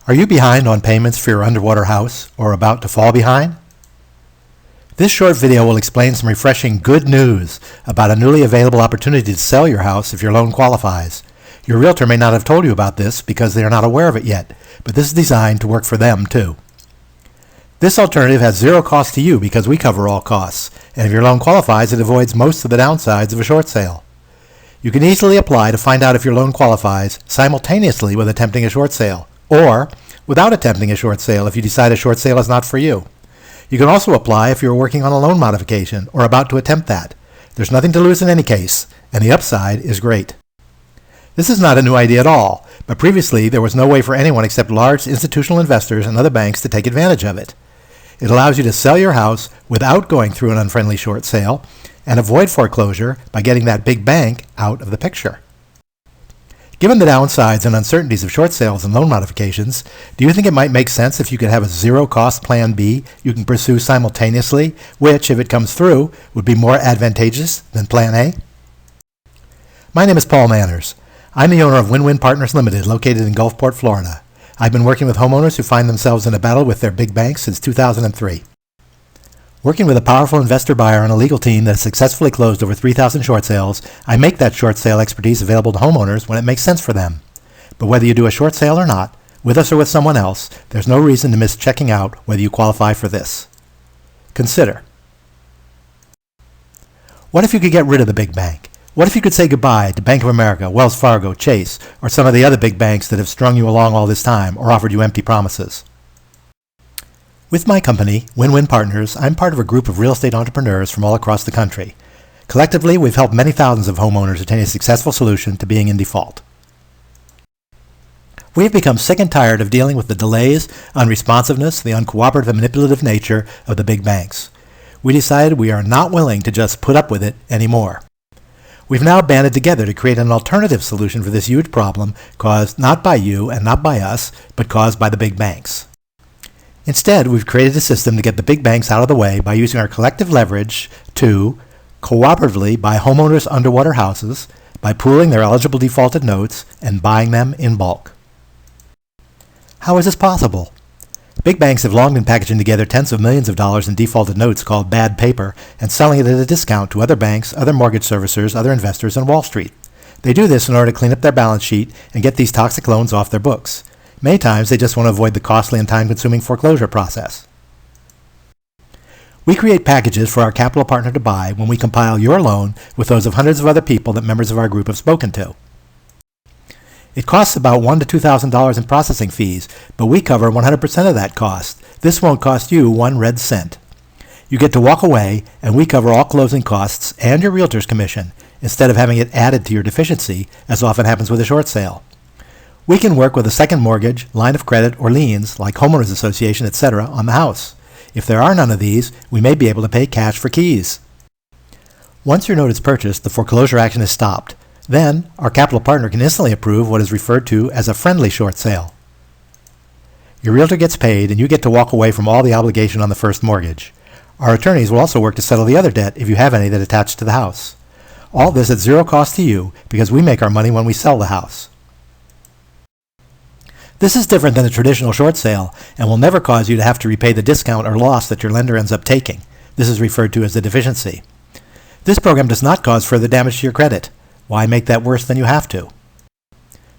Are you behind on payments for your underwater house or about to fall behind? This short video will explain some refreshing good news about a newly available opportunity to sell your house if your loan qualifies. Your realtor may not have told you about this because they are not aware of it yet, but this is designed to work for them too. This alternative has zero cost to you because we cover all costs, and if your loan qualifies, it avoids most of the downsides of a short sale. You can easily apply to find out if your loan qualifies simultaneously with attempting a short sale, or without attempting a short sale if you decide a short sale is not for you. You can also apply if you are working on a loan modification or about to attempt that. There's nothing to lose in any case, and the upside is great. This is not a new idea at all, but previously there was no way for anyone except large institutional investors and other banks to take advantage of it. It allows you to sell your house without going through an unfriendly short sale and avoid foreclosure by getting that big bank out of the picture. Given the downsides and uncertainties of short sales and loan modifications, do you think it might make sense if you could have a zero-cost Plan B you can pursue simultaneously, which, if it comes through, would be more advantageous than Plan A? My name is Paul Manners. I'm the owner of Win-Win Partners Limited, located in Gulfport, Florida. I've been working with homeowners who find themselves in a battle with their big banks since 2003. Working with a powerful investor buyer and a legal team that has successfully closed over 3,000 short sales, I make that short sale expertise available to homeowners when it makes sense for them. But whether you do a short sale or not, with us or with someone else, there's no reason to miss checking out whether you qualify for this. Consider. What if you could get rid of the big bank? What if you could say goodbye to Bank of America, Wells Fargo, Chase, or some of the other big banks that have strung you along all this time or offered you empty promises? With my company, Win-Win Partners, I'm part of a group of real estate entrepreneurs from all across the country. Collectively, we've helped many thousands of homeowners attain a successful solution to being in default. We have become sick and tired of dealing with the delays, unresponsiveness, the uncooperative and manipulative nature of the big banks. We decided we are not willing to just put up with it anymore. We've now banded together to create an alternative solution for this huge problem caused not by you and not by us, but caused by the big banks. Instead, we've created a system to get the big banks out of the way by using our collective leverage to cooperatively buy homeowners' underwater houses by pooling their eligible defaulted notes and buying them in bulk. How is this possible? Big banks have long been packaging together tens of millions of dollars in defaulted notes called bad paper and selling it at a discount to other banks, other mortgage servicers, other investors, and Wall Street. They do this in order to clean up their balance sheet and get these toxic loans off their books. Many times, they just want to avoid the costly and time-consuming foreclosure process. We create packages for our capital partner to buy when we compile your loan with those of hundreds of other people that members of our group have spoken to. It costs about $1,000 to $2,000 in processing fees, but we cover 100% of that cost. This won't cost you 1 red cent. You get to walk away, and we cover all closing costs and your realtor's commission, instead of having it added to your deficiency, as often happens with a short sale. We can work with a second mortgage, line of credit, or liens, like homeowners association, etc., on the house. If there are none of these, we may be able to pay cash for keys. Once your note is purchased, the foreclosure action is stopped. Then, our capital partner can instantly approve what is referred to as a friendly short sale. Your realtor gets paid, and you get to walk away from all the obligation on the first mortgage. Our attorneys will also work to settle the other debt if you have any that attach to the house. All this at zero cost to you because we make our money when we sell the house. This is different than a traditional short sale and will never cause you to have to repay the discount or loss that your lender ends up taking. This is referred to as a deficiency. This program does not cause further damage to your credit. Why make that worse than you have to?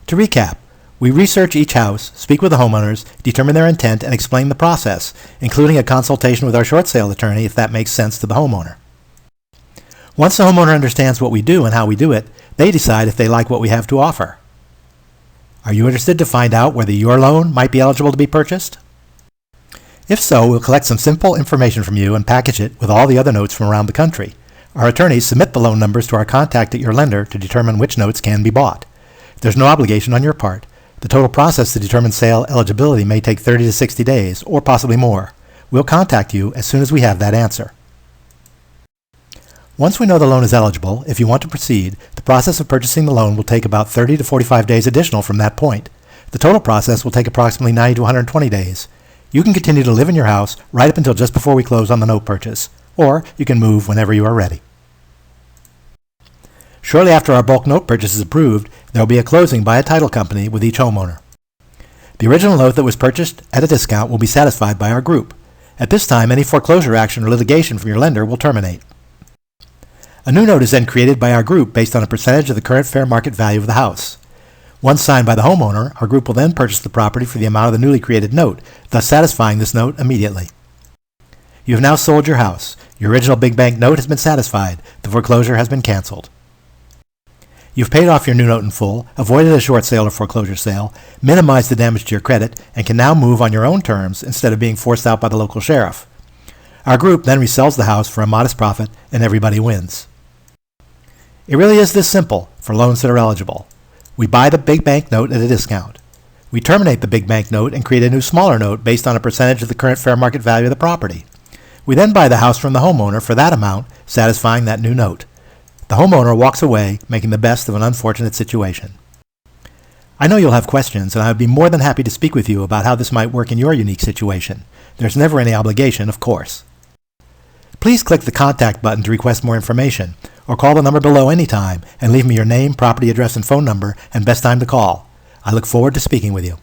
To recap, we research each house, speak with the homeowners, determine their intent, and explain the process, including a consultation with our short sale attorney if that makes sense to the homeowner. Once the homeowner understands what we do and how we do it, they decide if they like what we have to offer. Are you interested to find out whether your loan might be eligible to be purchased? If so, we'll collect some simple information from you and package it with all the other notes from around the country. Our attorneys submit the loan numbers to our contact at your lender to determine which notes can be bought. There's no obligation on your part. The total process to determine sale eligibility may take 30 to 60 days, or possibly more. We'll contact you as soon as we have that answer. Once we know the loan is eligible, if you want to proceed, the process of purchasing the loan will take about 30 to 45 days additional from that point. The total process will take approximately 90 to 120 days. You can continue to live in your house right up until just before we close on the note purchase, or you can move whenever you are ready. Shortly after our bulk note purchase is approved, there will be a closing by a title company with each homeowner. The original note that was purchased at a discount will be satisfied by our group. At this time, any foreclosure action or litigation from your lender will terminate. A new note is then created by our group based on a percentage of the current fair market value of the house. Once signed by the homeowner, our group will then purchase the property for the amount of the newly created note, thus satisfying this note immediately. You have now sold your house. Your original big bank note has been satisfied. The foreclosure has been canceled. You've paid off your new note in full, avoided a short sale or foreclosure sale, minimized the damage to your credit, and can now move on your own terms instead of being forced out by the local sheriff. Our group then resells the house for a modest profit, and everybody wins. It really is this simple for loans that are eligible. We buy the big bank note at a discount. We terminate the big bank note and create a new smaller note based on a percentage of the current fair market value of the property. We then buy the house from the homeowner for that amount, satisfying that new note. The homeowner walks away, making the best of an unfortunate situation. I know you'll have questions, and I would be more than happy to speak with you about how this might work in your unique situation. There's never any obligation, of course. Please click the contact button to request more information, or call the number below anytime and leave me your name, property address, and phone number, and best time to call. I look forward to speaking with you.